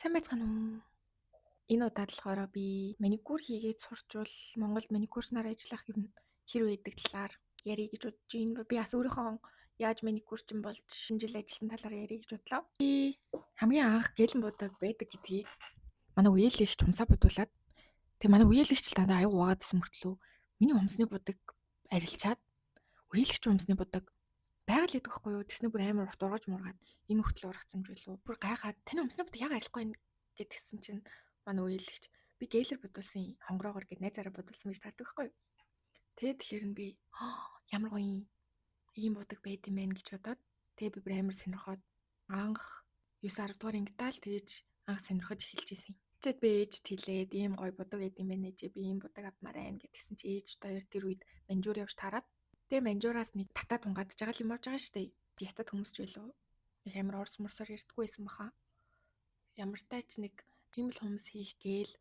Сайн байцгаана уу? Энэ удаад болохоор би маникюр хийгээд сурчвал Монголд маникюрснаар ажиллах юм хэр байдаг талаар ярих гэж бодож байна. Би бас өөрийнхөө яаж маникюрчин болж шинэ жил ажилласан талаар ярих гэж бодлоо. Би хамгийн анх гэлэн будаг байдаг гэдгийг манай үеэлэгч humсаа бодуулаад манай үеэлэгч л дандаа аяг угаадсан мөртлөө миний humсны будаг арилчаад үеэлэгч humсны будаг байгаль гэдэг байхгүй юу? Тэснэ бүр амар урт ургаж мургаад энэ хүртэл ургацсан юм байлоо. Бүр гайхаад таны humсны будаг яг арилахгүй байна гэдгсэн чинь манай үеэлэгч би гээлэр бодуулсан хонгороогоор гэд найзаараа бодуулсан гэж таардаг байхгүй юу? Тэгэхээр нь би ямар гоё ийм будаг байд юм байна гэж бодоод би бүр амар сонирхоод анх 9 10 дугаар ангидаа л тэгэж анх сонирхож эхэлж ийсэн. Чид би ээжд хэлээд ийм гоё будаг байд юм байна ээжээ би ийм будаг авмаар байна гэдгсэн чи ээж хоёр тэр үед манжуур явж таарад. Манжуураас нэг татаа тунгаадж байгаа юм авч байгаа штэ. Ятад хүмүүс ч байлоо. Их амар орс морсоор ярьдаггүй байсан баха. Ямар тач нэг тийм л хүмүүс хийх гээл.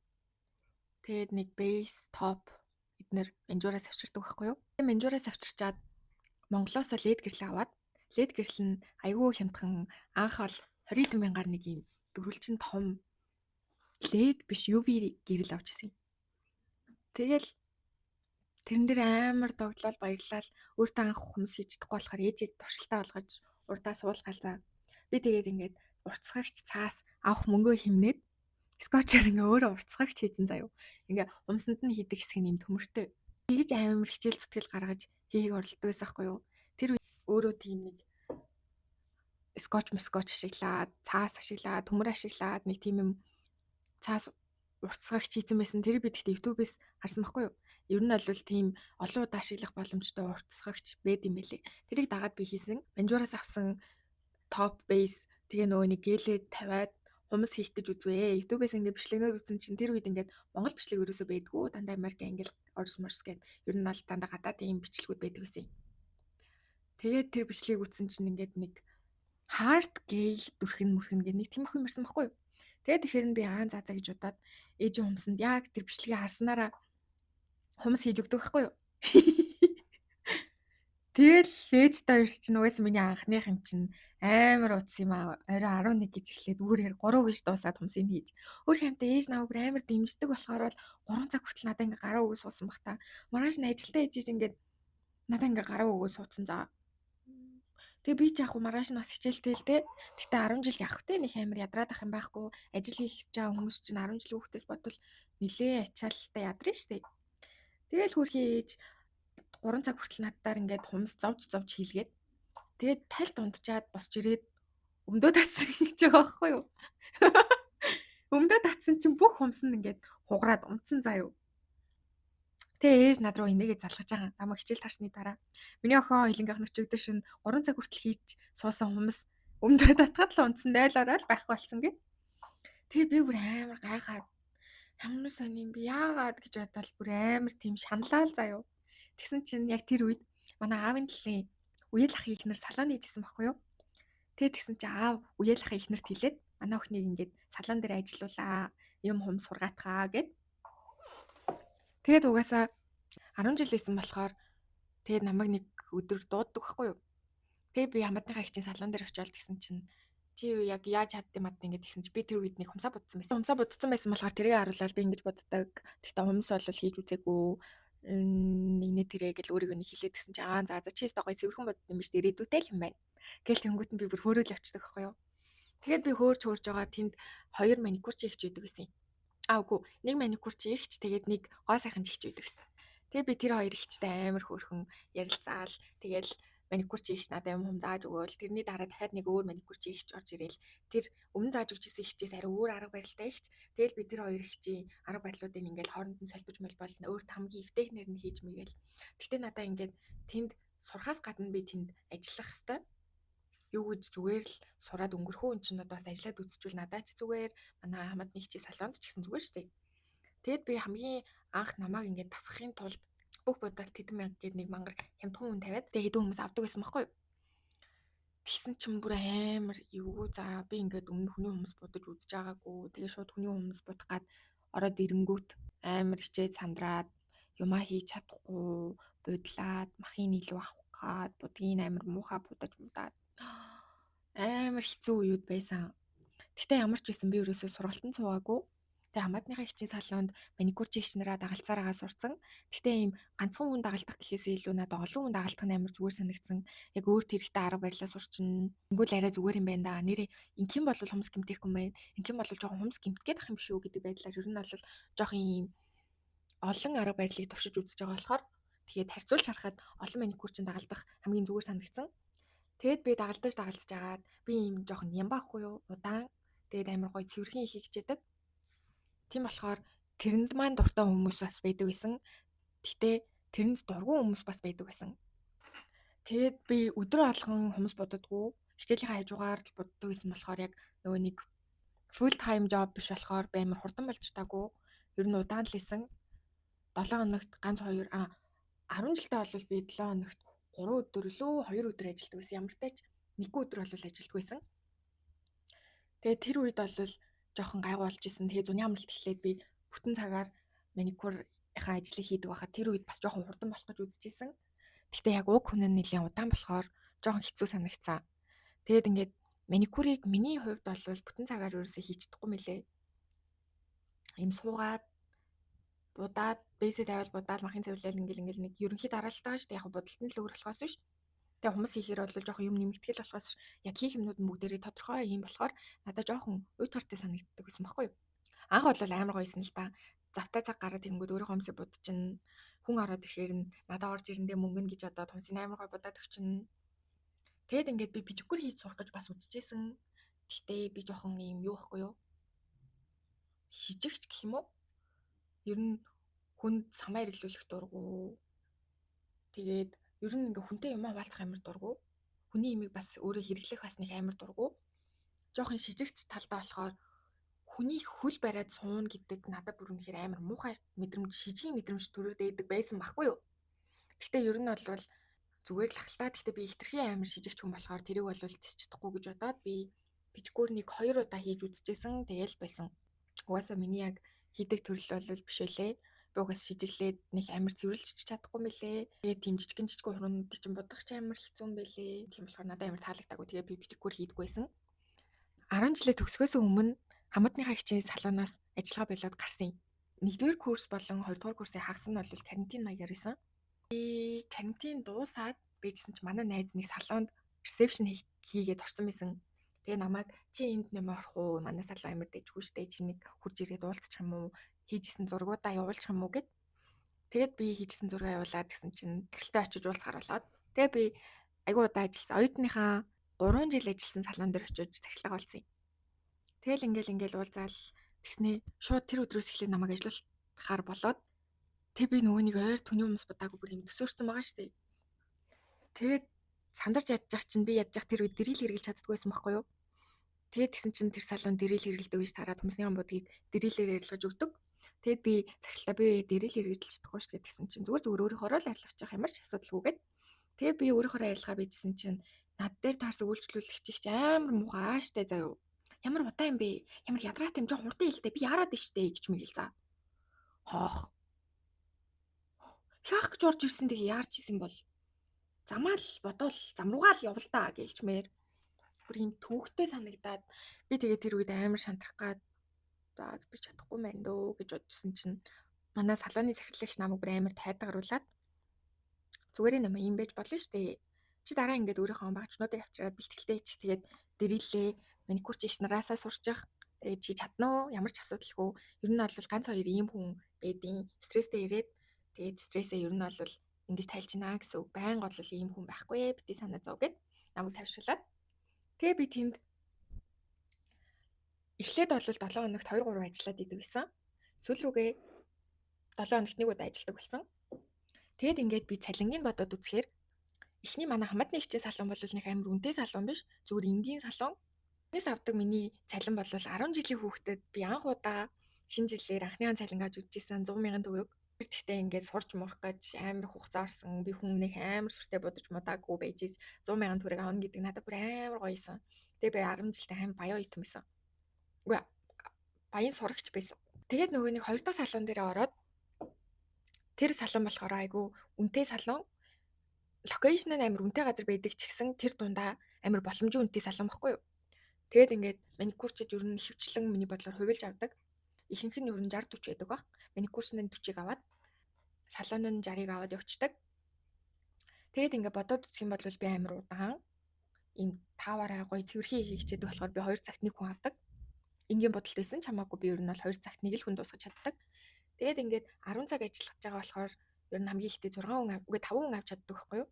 Тэгээд нэг бейс, топ эднэр манжуураас авчирдаг байхгүй юу? Манжуураас авчирчаад Монголоос лед гэрэл аваад лед гэрэл нь айгүй хямдхан анх бол 20 мянгаар нэг юм дөрвөлчин том лед биш UV гэрэл авч ирсэн. Тэгэл тэрэн дээр амар догтлол баярлал өөртөө анх хүмүүс хийж чадахгүй болохоор ээжийг туршилтаа болгож урдаа суулгаалаа. Би тэгээд ингээд уртсгагч цаас авах мөнгөө хэмнээд скотчээр ингээ өөрөө уртсгагч хийсэн заяо. Ингээ умсанд нь хийдэг хэсэг нь юм төмөртэй. Тэгж амар хичээл зүтгэл гаргаж хийхийг оролддог байсан байхгүй юу? Тэр үед өөрөө тийм нэг скотч ашиглаад, цаас ашиглаад, төмөр ашиглаад нэг тийм юм цаас уртсгагч хийсэн байсан. Тэр би тэгтээ YouTube-ээс харсан байхгүй юу? Ер нь бол тийм олон удаа ашиглах боломжтой уртсгагч байд юм байлээ. Тэрийг дагаад би хийсэн. Манжуураас авсан топ бейс тэгээ нөгөө нэг гэлээд тавиад humс хийх гэж үзвээ. YouTube-ээс ингээд бичлэгнүүд үзсэн чинь тэр үед ингээд Монгол бичлэг ерөөсөө байдгүй. Дандаа Америк, Англи, Орос морс гэд ер нь бол дандаа гадаадын бичлэгүүд байдаг байсан. Тэгээд тэр бичлэгийг үзсэн чинь ингээд нэг хард гейл дүрхэн гэх нэг тиймэрхүү юм ярьсан байхгүй юу? Тэгээд тэгэхээр нь би за гэж удаад ээжийн humсанд яг тэр бичлэгийг харснараа humс хийж өгдөг байхгүй юу? Тэгэл ээж хоёр чинь угаасаа миний анхных юм чинь амар утас юм аа. Орой 11 гэж эхлээд үүрээр 3 гэж дуусаад humсыг хийж. Өөр хамтаа ээж намайг бүр амар дэмждэг болохоор бол 3 цаг хүртэл надад ингээ гараа өгөө суусан бах та. Маргааш нь ажилдаа ээжиж ингээ надад ингээ гараа өгөө суудсан за. Тэгээ би ч яг маргааш нь бас хичээлтэй л дээ. Гэтэ 10 жил явах те нэг амар ядраад ах юм байхгүй. Ажил хийх гэж байгаа хүмүүс чинь 10 жил хүүхдээс бодвол нилээ ачаалттай ядрын штэ. Тэгэл хөрхий ээж 3 цаг хүртэл наддаар ингээд humс зовж хийлгээд тэгээд тальт унтчаад босч ирээд өмдөө татсан гэж байгаа байхгүй юу? Өмдөө татсан чинь бүх humс нь ингээд хугараад унтсан заа юу. Тэгээ ээж над руу инээгээ залгаж байгаа. Намайг хичээл тарсны дараа. Миний охин хилэнгийнх нөчөгдөр шин 3 цаг хүртэл хийж суусан humс өмдөө татгаад л унтсан дайлаараа л байхгүй болсон гэ. Тэгээ би бүр амар гайхаад ямар сони юм би яагаад гэж бодвол бүр амар тийм шаналаа л заа юу. Тэгсэн чинь яг тэр үед манай аавын талын үеэл ахын ихнэр салон хийжсэн байхгүй юу? Тэгсэн чинь аав үеэл ахын ихнэрт хэлээд манай охиныг ингээд салон дээр ажиллуулаа. Юм humс сургаатгаа гэд. Тэгээд угаасаа 10 жил байсан болохоор тэгээд намайг нэг өдөр дууддаг байхгүй юу? Тэгээ би хамаатныхаа ихчийн салон дээр очиод тэгсэн чинь чи яг яаж чаддсан мад ингээд тэгсэн чи би тэр үед нэг humсаа будсан байсан. Humсаа будсан байсан болохоор тэрийг харуулаад би ингэж боддог. Тэгтээ humс бол хийж үзээгүй. Нэгнээ тэрэ гэл өөрийгөө нэг хилээд гэсэн чи за чи өстой гоё цэвэрхэн бодд юм биш ирээдүйтэй л юм байна. Гэл тэнгуут нь би бүр хөөрөөл явчихдаг байхгүй юу. Тэгээд би хөөрж байгаа тэнд 2 маникюрч ихч үйдэг гэсэн. Үгүй нэг маникюрч ихч тэгээд нэг гоо сайхан ихч үйдэг гэсэн. Тэгээд би тэр хоёр ихчтэй амар хөөрхөн ярилцаал тэгэл маникюрч ихч надад юм зааж өгөөл тэрний дараа дахиад нэг өөр маникюрч ихч орж ирээл тэр өмнө зааж өгчээсэн ихчээс арай өөр арга барилтай ихч тэгэл би тэр хоёр ихчийн арга барилуудыг ингээл хооронд нь солбож молбол өөрт хамгийн эвтэйхнэр нь хийж мэгээл гэхдээ надаа ингээд тэнд сурахаас гадна би тэнд ажиллах хэвээр юу гэж зүгээр л сураад өнгөрөхөө эн чинь одоо бас ажиллаад үзчихвэл надад ч зүгээр манай хамаатны ихчийн салонд ч гэсэн зүгээр штэ тэгэд би хамгийн анх намайг ингээд тасахын тулд бүх бодолт хэдэн мянга гээд нэг мангар хямдхан хүн тавиад тэгээ хэдэн хүмүүс авдаг байсан байхгүй юу. Тэгсэн чинь бүр амар эвгүй за би ингээд өмнө хүний хүмүүс будаж үзэж байгаагүй. Тэгээ шууд хүний хүмүүс будах гад ороод ирэнгүүт амар хичээд сандраад юмаа хийж чадахгүй, будлаад, махын илүү авах гад будгийн амар муухай будаж мудаад амар хэцүү үед байсан. Гэтэ ямар ч байсан би ерөөсөө сургалтанд суугаагүй. Тэгээ хамаатныхаа хичээн салонд маникюр чигч нараа дагалцаараагаа сурцсан. Гэтэ ийм ганцхан хүн дагалдах гэхээсээ илүү надад олон хүн дагалдах нь амар зүгээр санагдсан. Яг өөрт хэрэгтэй арга барилаа сурчин. Ингүүл арай зүгээр юм байна да. Нэрээ ингийн бол хумс гэмтэх юм байна. Ингийн бол жоохон хумс гэмтгээд ах юм шүү гэдэг байдлаар ер нь бол жоохон ийм олон арга барилыг туршиж үзэж байгаа болохоор тэгээд харьцуулж харахад олон маникюрчин дагалдах хамгийн зүгээр санагдсан. Тэгэд би дагалдаж жагаад би ийм жоохон нямба ахгүй юу? Удаан. Тэгээд амар гоё цэвэрхэн ихийг хичээдэг. Тийм болохоор тэрэнд маань дуртай хүмүүс бас байдаг байсан. Гэтэ тэрэнд дургүй хүмүүс бас байдаг байсан. Тэгээд би өдөр алган хүмүүс боддоггүй. Хичээлийнхаа хажуугаар л боддог байсан болохоор яг нөгөө нэг full time job биш болохоор би амар хурдан болж таагүй. Ер нь удаан л исэн. 7 хоногт ганц 2 10 жилдээ бол би 7 хоногт 3 өдөр лөө 2 өдөр ажилладаг байсан. Ямар ч тач 1 өдөр бол ажилладаг байсан. Тэгээд тэр үед бол жоохон гайгүй болж исэн. Тэгээд зуны амралт эхлээд би бүтэн цагаар маникюрынхаа ажлыг хийдэг байхад тэр үед бас жоохон хурдан болох гэж үзэж исэн. Гэхдээ яг уг хүн нь нэлээд удаан болохоор жоохон хэцүү санагцсан. Тэгээд ингээд маникюрыг миний хувьд бол бүтэн цагаар ерөөсөө хийж чадахгүй мөлий. Им суугаад будаад бэсээ тавиал будаад махын цэвэрлэл ингээл нэг ерөнхий дараалтаа шүү дээ. Яг бодолтон л өөр болохоос биш. Тэгээ хүмүүс хийхээр бол жоохон юм нэмэгтгэл болохоос яг хийх юмнууд нь бүгдээрээ тодорхой юм болохоор надад жоохон уйд гартай санагддаг байсан байхгүй юу. Анх бол амар гоёсэн л та. Завтай цаг гараад тэгэнгүүт өөрийнхөө хүмүүсийг будчихна. Хүн ороод ирэхээр нь надад орж ирэндээ мөнгө гэж одоо томсын амар гой будаад өгчин. Тэгэд ингээд би педикюр хийж сурах гэж бас үзчихсэн. Гэхдээ би жоохон юм юу байхгүй юу? Шижигч гэх юм уу? Ер нь хүнд самаа хэрэглүүлэх дурггүй. Тэгээд ер нь ингээ хүнтэй юм хаваалцах амар дурггүй. Хүний имийг бас өөрөө хэрэглэх бас нэг амар дурггүй. Жохон шижигч талдаа болохоор хүний хөл бариад сууна гэдэг надад бүр үнэхээр амар муухай мэдрэмж, шижгийн мэдрэмж төрөөд байсан байхгүй юу? Гэхдээ ер нь бол зүгээр л ахaltaа. Гэхдээ би хитрхи амар шижигч хүн болохоор тэрийг бол тисч чадахгүй гэж бодоод би педикюрнийг 2 удаа хийж үзчихсэн. Тэгээл болсон. Угаасаа миний яг хийдэг төрөл бол биш үлээ. Би угаас шижиглээд нэг амар цэвэрлж чадахгүй мөлий. Тэгээд тийм жижигэн хуруунуудыг чинь бодох ч амар хэцүү юм бэлээ. Тийм болохоор надад амар таалагдаагүй. Тэгээд би педикюр хийдэггүй байсан. 10 жилээ төгсгөөс өмнө хамаатныхаа хичээл салоноос ажиллагаа болоод гарсан юм. 1-р курс болон 2-р курсын хагас нь бол карантин маягаар байсан. Би карантин дуусаад бийжсэн чи манай найз нэг салонд ресепшн хийгээд орсон байсан. Тэгээ намайг чи энд нэмэ орох уу? Манай салон амар дэжгүй штэ. Чи нэг хурж ирээд уулзчих юм уу? Хийжсэн зургуудаа явуулчих юм уу гэд. Тэгээд би хийжсэн зургаа явуулаад гэсэн чинь гэрэлтэй очиж уулзахаар болоод. Тэгээ би айгуу удаа ажилласан. Оюутныхаа 3 жил ажилласан салон дээр очиж захирлага олсон юм. Тэгэл ингээл уулзаал тэгснээ шууд тэр өдрөөс эхлээд намайг ажиллуулахаар болоод тэг би нөгөө нэг ойр төний хүмүүс бодаагүй бүр юм төсөөрсөн байгаа штэ. Тэгээд сандарч ядчих чинь би ядчих тэр үед дэрил хэрглэж чаддаггүйсэн байхгүй юу? Тэгээд тэгсэн чинь тэр салон дэрил хэргэлдэг гэж тараад хүмүүсийн бодгийг дэрилээр ярилгаж өгдөг. Тэгэд би захирлаа би дэрил хэрглэж чадахгүй штэ гэсэн чинь зүгээр өөрийнхоороо л арилгачих ямар ч асуудалгүйгээд тэгээ би өөрийнхоороо арилгаа bijсэн чинь над дээр таарсан үйлчлүүлэгч амар муухай штэ заяа. Ямар удаан юм бэ? Ямар ядраатай юм жоо хурдан хэлтэй би яарад штэ гэж мэгэл за. Хоох. Яах гэж орж ирсэн тэгээ яарч исэн бол замаа л бодвол зам руугаа л явал та гэлчмээр бүр юм түүхтэй санагдаад би тэгээ тэр үед амар шантрах гад за би чадахгүй мэн дөө гэж бодсон чинь манай салооны захирлагч намайг бүр амар тайдагаруулад зүгээр юм байж болно штэ чи дараа ингээд өөрийнхөө багчнуудаа явчираад бэлтгэлтэй хийчих тэгээд дэриллээ маникюр чигч нараасаа сурчих тэгээд чи чадна уу ямар ч асуудалгүй ер нь бол ганц хоёр ийм хүн байдیں۔ Стресстэй ирээд тэгээд стрессээ ер нь бол ингэж тайлж гинэ гэсэн үг. Байн гол ийм хүн байхгүй бити санаа зов гэд намайг тавьшуулаад. Тэгээ би тэнд эхлээд бол 7 хоногт 2-3 ажиллаад идэв гэсэн. Сүүл рүүгээ 7 хоногт нэг удаа ажилладаг болсон. Тэгэд ингээд би цалингийн бодоод үзэхээр эхний манай хамаатны хичээл салон бол нэг амар үнэтэй салон биш. Зүгээр энгийн салон. Энэс авдаг миний цалин бол 10 жилийн хүүхдэд би анх удаа шинэ жилээр анхныхаа цалингааж үзчихсэн 100,000 төгрөг. Тэгтээ ингээд сурч мурах гэж амар хугацаа орсон. Би хүмүүнийх амар сүртэй бодож мудаагүй байж 100,000 төгрөг авна гэдэг надад бүр амар гоёсэн. Тэгээ би 10 жилдээ амар баян оюутан байсан. Үгүй баян сурагч байсан. Тэгээд нөгөө нэг 2 дахь салон дээр ороод тэр салон болохоор айгу үнэтэй салон. Локейшн нь амар үнэтэй газар байдаг ч гэсэн тэр дундаа амар боломжтой үнэтэй салон баггүй юу. Тэгээд ингээд маникюрчид ер нь хөвчлэн миний бодлоор хувилж авдаг. Ихэнх нь ер нь 60 40 байдаг баг. Маникюрчны 40-ыг аваад салон нь 60-ыг аваад явцдаг. Тэгээд ингээд бодоод үзэх юм бол би амар удаан ийм тааваараа гоё цэвэрхий хийчихдэг болохоор би 2 цагт нэг хүн авдаг. Ингийн бодолт байсан ч хамаагүй би ер нь бол 2 цагт нэг л хүн дуусгаж чаддаг. Тэгээд ингээд 10 цаг ажиллах байгаа болохоор ер нь хамгийн ихдээ 6 хүн үгүй 5 хүн авч чаддаг байхгүй юу?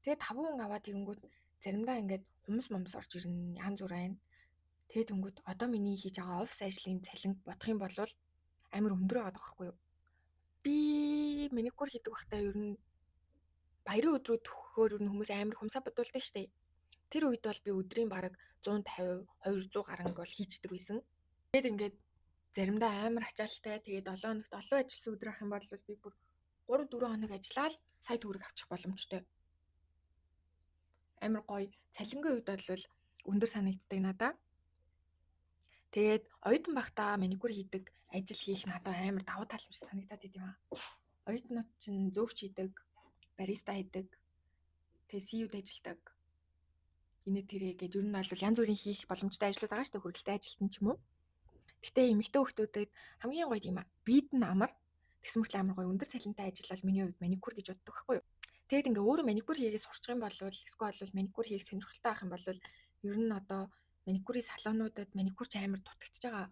Тэгээд 5 хүн аваад тэгэнгүүт заримдаа ингээд хүмүүс орж ирнэ янз бүр байна. Тэгээд тэнгүүд одоо миний хийж байгаа офис ажлын цалин бодох юм бол амар өндөр байгаа байхгүй юу? Би маникюр хийдэг байхдаа ер нь баярын өдрөө төгөхөөр ер нь хүмүүс амар хумсаа бодуулдаг штеп. Тэр үед бол би өдрийн бараг 150 200 гаранг бол хийждэг байсан. Тэгээд ингээд заримдаа амар ачаалттай тэгээд 7 хоногт олон ажилласан өдөр ах юм бол би бүр 3 4 хоног ажиллаад сая төгрөг авчих боломжтой. Амар гоё цалингийн үед бол өндөр санагддаг надаа. Тэгээд оюутан байхдаа маникюр хийдэг ажил хийх надад амар давуу тал юм шиг санагдаад байт юм аа. Оюутнууд чинь зөөгч хийдэг, бариста хийдэг, тэгээд CU-д ажилладаг. Инээ тэрэ гээд ер нь бол янз бүрийн хийх боломжтой ажлууд байгаа шүү дээ, хөргөлтэй ажилтан ч юм уу. Гэтэ эмэгтэй хүмүүстэд хамгийн гоё юм аа. Бид нь амар тэгс мөртлөө амар гоё өндөр цалинтай ажил бол миний хувьд маникюр гэж боддог байхгүй юу. Тэгээд ингээ өөрөө маникюр хийгээс сурчих юм бол эсвэл маникюр хийх сонирхолтой байх юм бол ер нь одоо маникюрын салонуудад маникюрч амар дутагдж байгаа.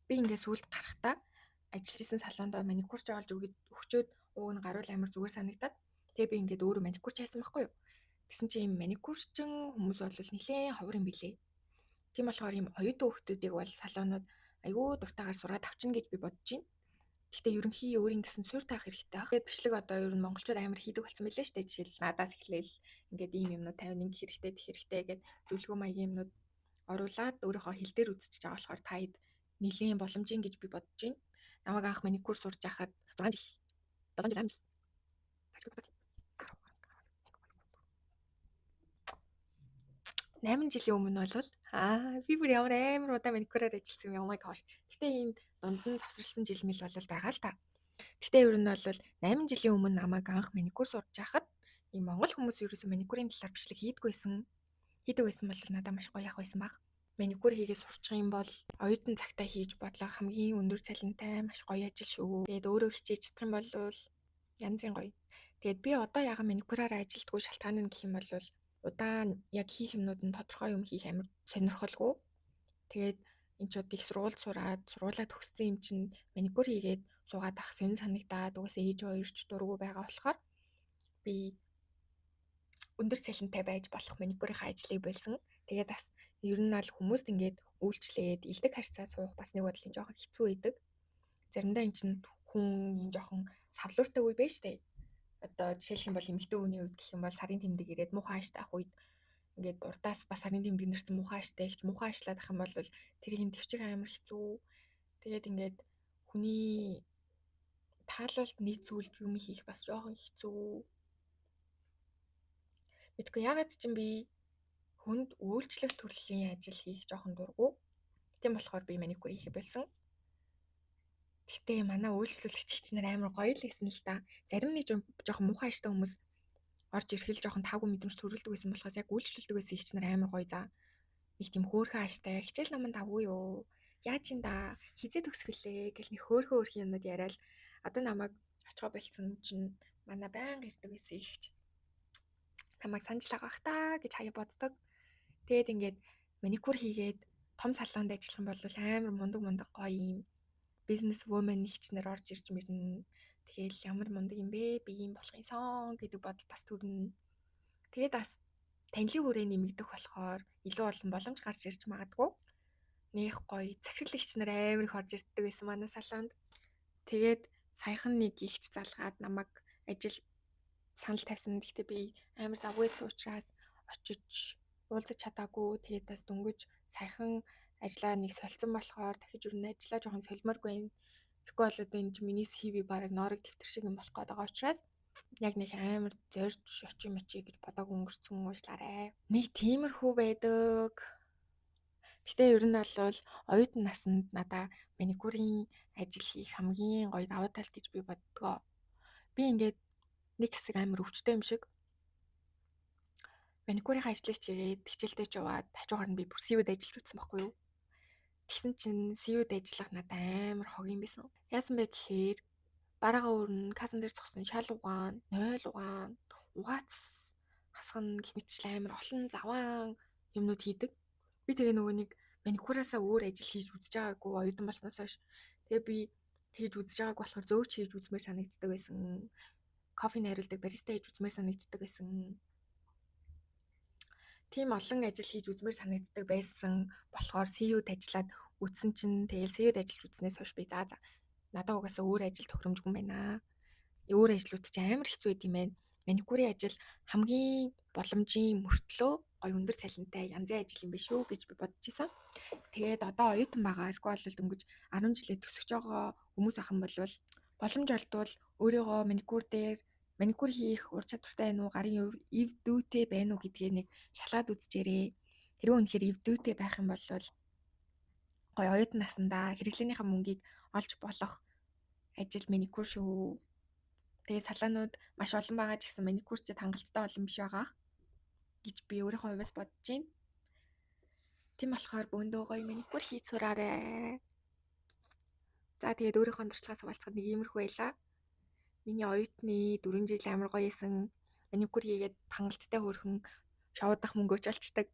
Би ингээ сүүлд гарахтаа ажиллаж исэн салондоо маникюрч олж өгчөөд ууг нь гаруул амар зүгээр санагдаад тэгээ би ингээд өөрөө маникюрч хайсан байхгүй юу. Тэгсэн чинь ийм маникюрчин хүмүүс бол нэлээд ховор юм билээ. Тийм болохоор ийм оюутан хүмүүсийг бол салонууд айгүй дуртайгаар сургаад авчна гэж би бодож байна. Гэхдээ ерөнхий өөрийн гэсэн суурь таах хэрэгтэй ах. Тэгээд бичлэг одоо ер нь монголчууд амар хийдэг болсон мэлээ шүү дээ. Жишээл надаас эхлээл ингээд ийм юмнууд 50 нэг хэрэгтэй тех хэрэгтэй гэд зөвлөгөө маягийн юмнууд оруулаад өөрийнхөө хил дээр үзчихэж байгаа болохоор таад нэлийн боломжийн гэж би бодож байна. Намайг анх маникюр сурж байхад 6 жил 7 жил 8 жил 8 жилийн өмнө бол би бүр амар удаа маникюраар ажилласан юм. Oh my gosh. Гэтэ энд дунд нь завсарласан жил мэл бол байгаа л та. Гэтэ ер нь бол 8 жилийн өмнө намайг анх маникюр сурж байхад ийм монгол хүмүүс ерөөсөө маникюрын талаар бичлэг хийдэг байсан. Хийдэг байсан бол надад маш гоё явах байсан баг. Маникюр хийгээ сурчих юм бол оюутан цагтаа хийж бодлоо хамгийн өндөр цалинтай маш гоё ажил шүү. Тэгээд өөрөө хичээж чадах юм бол янзын гоё. Тэгээд би одоо ягаан маникюраар ажилтгүй шалтгаан нь гэх юм бол удаан яг хийх юмнууд нь тодорхой юм хийх амар сонирхолгүй. Тэгээд энэ ч их сургууль сураад сургуулаа төгссөн юм чинь маникюр хийгээд суугаад ах сонир санагдаад угаасаа ээж хоёрч дургу байгаа болохоор би өндөр цалинтай байж болох маникюрын ажлыг болсон. Тэгээд бас ер нь бол хүмүүст ингээд үйлчлээд илдэг харьцаа суух бас нэг бодлын жоохон хэцүү байдаг. Заримдаа эн чинь хүн юм жоохон савлууртай үе байж тээ. Одоо жишээлх юм бол эмэгтэй хүний үед гэх юм бол сарын тэмдэг ирээд муухай ааштай ах үед ингээд урдаас бас сарын тэмдэг нэрсэн муухай ааштай ихч муухай аашлаад ах юм бол тэрийг төвчих амар хэцүү. Тэгээд ингээд хүний таалалд нийт зүйлж юм хийх бас жоохон хэцүү. Мэдгүй ягаад ч юм би хүнд үйлчлэх төрлийн ажил хийх жоохон дургу. Тийм болохоор би маникюр хийх болсон. Гэтэ манай үйлчлүүлэгч нар амар гоё л гэсэн л та. Зарим нэг жоохон муухай ааштай хүмүүс орж ирэх л жоохон таагүй мэдрэмж төрүүлдэг байсан болохоос яг үйлчлүүлдэг байсан ихч нар амар гоё за. Нэг тийм хөөрхөн ааштай хичээл наманд авгүй юу? Яаж ин да? Хизээ төгсгөлээ гэл нэг хөөрхөн юмнууд яриад одоо намайг очихо болцсон чинь манай байнга ирдэг байсан ихч. Намайг санджлаа гах та гэж хаяа боддог. Тэгээд ингээд маникюр хийгээд том салонд ажиллах юм бол амар мундаг гоё юм бизнес вумен ихчнэр орж ирж мэрнэ. Тэгэл ямар мундаг юм бэ? Би юм болох юмсан гэдэг бодол бас төрнө. Тэгээд бас танилын хүрээ нэмэгдэх болохоор илүү олон боломж гарч ирж магадгүй. Нэх гоё захирал ихчнэр амар их орж ирдэг байсан манай салонд. Тэгээд саяхан нэг ихч залгаад намайг ажил санал тавьсан. Гэхдээ би амар завгүйсэн учраас очиж уулзаж чадаагүй. Тэгээд бас дөнгөж саяхан ажлаа нэг солилцсон болохоор дахиж юу нэ ажиллаа жоохон солимооргүй юм. Тэгэхгүй бол одоо энэ миний CV бараг ноорог дэвтэр шиг юм болох гээд байгаа учраас яг нэг амар зорж очимочи гэж бодог өнгөрцөн уушлаарэ. Нэг тиймэрхүү байдаг. Гэтэ ер нь бол оюутан наснд надаа маникюрын ажил хийх хамгийн гоё давуу тал гэж би боддгоо. Би ингээд нэг хэсэг амар өвчтэй юм шиг Маникюрын ажлыг чигээд хичээлдээ ч яваад хажуугаар нь би бүр CU-д ажиллаж үзсэн байхгүй юу? Тэгсэн чинь CU-д ажиллах надад амар хог юм байсан. Яасан бэ гэхээр бараагаа өрнө, касан дээр зогсон шал угаан, 0 угаан, угаац хасгана гэх мэтчлэн амар олон заваан юмнууд хийдэг. Би тэгээ нөгөө нэг маникюраасаа өөр ажил хийж үзэж байгаагүй оюутан болсноос хойш. Тэгээ би хийж үзэж байгааг болохоор зөөч хийж үзмээр санагддаг байсан. Кофе найруулдаг бариста хийж үзмээр санагддаг байсан. Тийм олон ажил хийж үзмээр санагддаг байсан болохоор CU-д ажиллаад үтсэн чинь тэгэл CU-д ажиллаж үтснээс хойш би за надад угаасаа өөр ажил тохиромжгүй байна. Өөр ажлууд ч амар хэцүү байд юм байна. Маникюрын ажил хамгийн боломжийн мөртлөө гоё өндөр цалинтай янзын ажил юм биш үү гэж би бодож исэн. Тэгээд одоо оюутан байгаа эсвэл дөнгөж 10 жилээ төгсөж байгаа хүмүүс ахын болвол боломж олдвол өөрийгөө маникюр хийх ур чадвартай байна уу, гарын эв дүүтэй байна уу гэдгээ нэг шалгаад үзчихээрэй. Хэрвээ үнэхээр эв дүүтэй байх юм бол гоё оюутан наснда хэрэглээнийхээ мөнгийг олж болох ажил маникюр шүү. Тэгээ салаанууд маш олон байгаа ч гэсэн маникюрчид хангалттай олон биш байгаа гэж би өөрийнхөө хувьас бодож байна. Тийм болохоор бөөндөө гоё маникюр хийж сураарай. За тэгээд өөрийнхөө туршлагаас хуваалцахад нэг иймэрхүү байлаа. Миний оюутны 4 жил амар гоё исэн. Маникюр хийгээд хангалттай хөөрхөн шоудах мөнгө ч олцдог.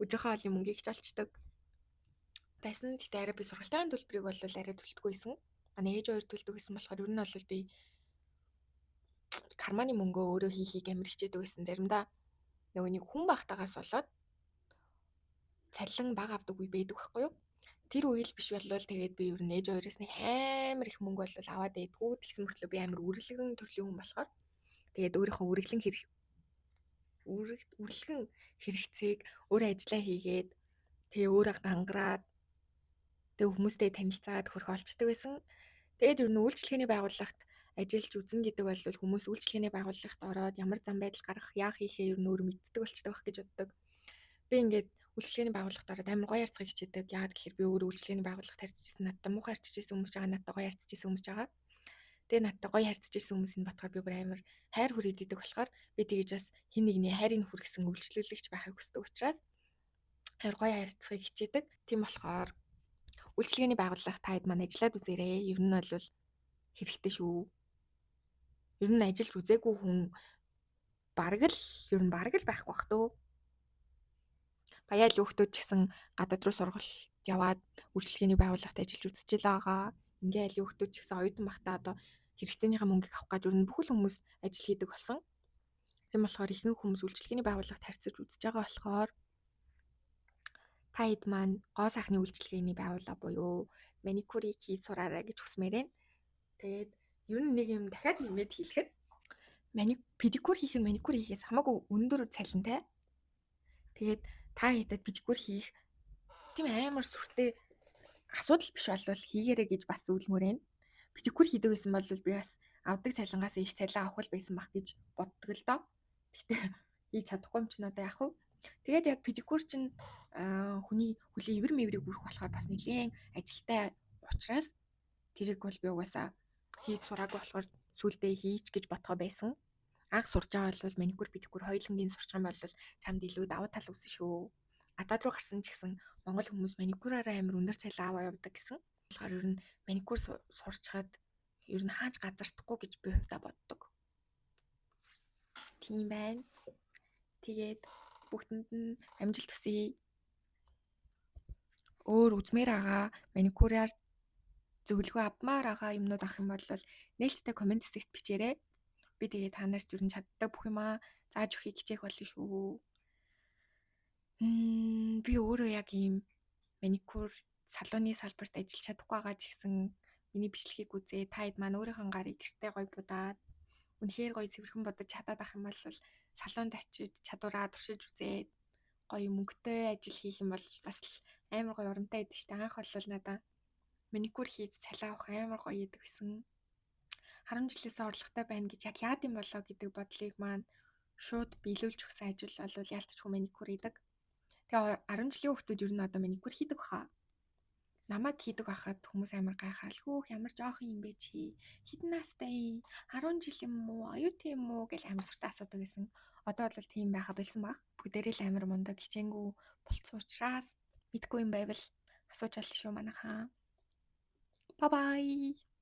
Өдрийнхөө хоолны мөнгийг ч олцдог. Байсан. Тэгтээ арай би сургалтын төлбөрийг бол арай төлдөггүй исэн. Манай ээж хоёр төлдөг гэсэн болохоор ер нь бол би карманы мөнгөө өөрөө хийхийг амар хичээдэг байсан. Заримдаа нөгөө нэг хүн багтаагаас болоод цалин бага авдаг үе байдаг байхгүй юу? Тэр үеэл биш болвол тэгээд би ер нь ээж хоёроос нэг амар их мөнгө бол аваад байдгүй. Тэгсэн мөртлөө би амар үргэлгэн төрлийн хүн болохоор тэгээд өөрийнхөө үргэлгэн хэрэгцээг өөрөө ажиллаа хийгээд тэгээ өөрөө гангараад тэгээ хүмүүстэй танилцаад хөрх олцдог байсан. Тэгээд ер нь үйлчлэгээний байгууллагт ажиллаж үзэн гэдэг бол хүмүүс үйлчлэгээний байгууллагт ороод ямар зам байдал гаргах, яах хийхээ ер нь өөрөө мэддэг болчтой байх гэж боддог. Би ингээд үйлчлэгээний байгууллагт ороод амар гоё харьцахыг хичээдэг. Яагаад гэхээр би өөрөө үйлчлэгээний байгууллагт харьцажсэн, надтай муухай харьцажсэн хүмүүс байгаа, надтай гоё харьцажсэн хүмүүс байгаа. Тэгээ надтай гоё харьцажсэн хүмүүсийн батгаар би бүр амар хайр хүрээд идэг болохоор би тэгэж бас хин нэгний хайрыг хүргэсэн үйлчлүүлэгч байхыг хүсдэг учраас хайр гоё харьцахыг хичээдэг. Тийм болохоор үйлчлэгээний байгууллага таад маань ажиллаад үзээрэй. Ер нь бол хэрэгтэй шүү. Ер нь ажиллаж үзээгүй хүн бараг л байхгүй бах төө. Баяа л хүүхдүүд ч гэсэн гадаад руу сургалт яваад үйлчлэгээний байгууллагт ажиллаж үзчихэл байгаа. Ингээл хүүхдүүд ч гэсэн оюутан багтаа одоо хэрэгцээнийхээ мөнгийг авах гэж ер нь бүхэл хүмүүс ажил хийдэг болсон. Тийм болохоор ихэнх хүмүүс үйлчлэгээний байгууллагт харьцаж үзэж байгаа болохоор та хэд маань гоо сайхны үйлчлэгээний байгууллага буюу маникюрыг хийж сураарай гэж хүсмээр байна. Тэгээд ер нь нэг юм дахиад нэмээд хэлэхэд педикюр хийх нь маникюр хийхээс хамаагүй өндөр цалинтай. Тэгээд та хэдэд педикюр хийх тийм амар сүртэй асуудал биш болвол хийгээрэй гэж бас үлмөр байна. Педикюр хийдэг байсан бол би бас авдаг цалингаас их цалин авах байсан бах гэж боддог л доо. Гэтэ хийж чадахгүй юм чинь одоо яах вэ? Тэгээд яг педикюр чинь хүний хөлийн ивэр мэврийг үрэх болохоор бас нэлээд ажилтай учраас тэрийг бол би угаасаа хийж сураагүй болохоор сүулдэ хийч гэж бодгоо байсан. Анх сурж байгаа бол маникюр педикюр хоёулангийн сурчих юм бол чамд илүү давуу тал үүснэ шүү. Гадаад руу гарсан ч гэсэн монгол хүмүүс маникюраараа амар өндөр цалин аваа явдаг гэсэн. Тэгэхээр ер нь маникюр сурчхад ер нь хаач газардахгүй гэж би хувьдаа боддог. Тийм байна. Тэгээд бүгдэнд нь амжилт хүсье. Өөр үзмээр байгаа маникюраар зөвлөгөө авмаар байгаа юмнууд ах юм бол нээлттэй комент хэсэгт бичээрэй. Би тэгээ та нарт юу ч чаддаг бүх юмаа зааж өгөхийг хичээх болно шүү. Би өөрөө яг ийм маникюр салууны салбарт ажиллаж чадахгүй байгаа ч гэсэн миний бичлэгийг үзээ та хэд маань өөрийнхөө гарыг гэртээ гоё будаад үнэхээр гоё цэвэрхэн будаж чадаад ах юм бол салуунд очиж чадвараа туршиж үзээд гоё мөнгөтэй ажил хийх юм бол бас амар гоё урамтай байдаг шүү дээ. Анх бол надаа маникюр хийж цалин авах амар гоё идэг гэсэн. 10 жилээс орлоготой байна гэж яг яад юм болоо гэдэг бодлыг маань шууд биелүүлж өгсөн ажил бол ялцчихгүй маникюр хийдэг. Тэгээ 10 жилийн хүүхдүүд ер нь одоо маникюр хийдэг баха. Намайг хийдэг байхад хүмүүс амар гайхаал. Хөөх ямар жоохон юм бэ чи? Хэдэн настай юм? 10 жил юм уу? Оюутан юм уу гэж амар суртаа асуудаг гэсэн. Одоо бол тийм байха болсон баг. Бүгдээрээ л амар мундаг хичээнгүү болцсон учраас мэдгүй юм байвал асууж аль шүү манайхаа. Bye bye.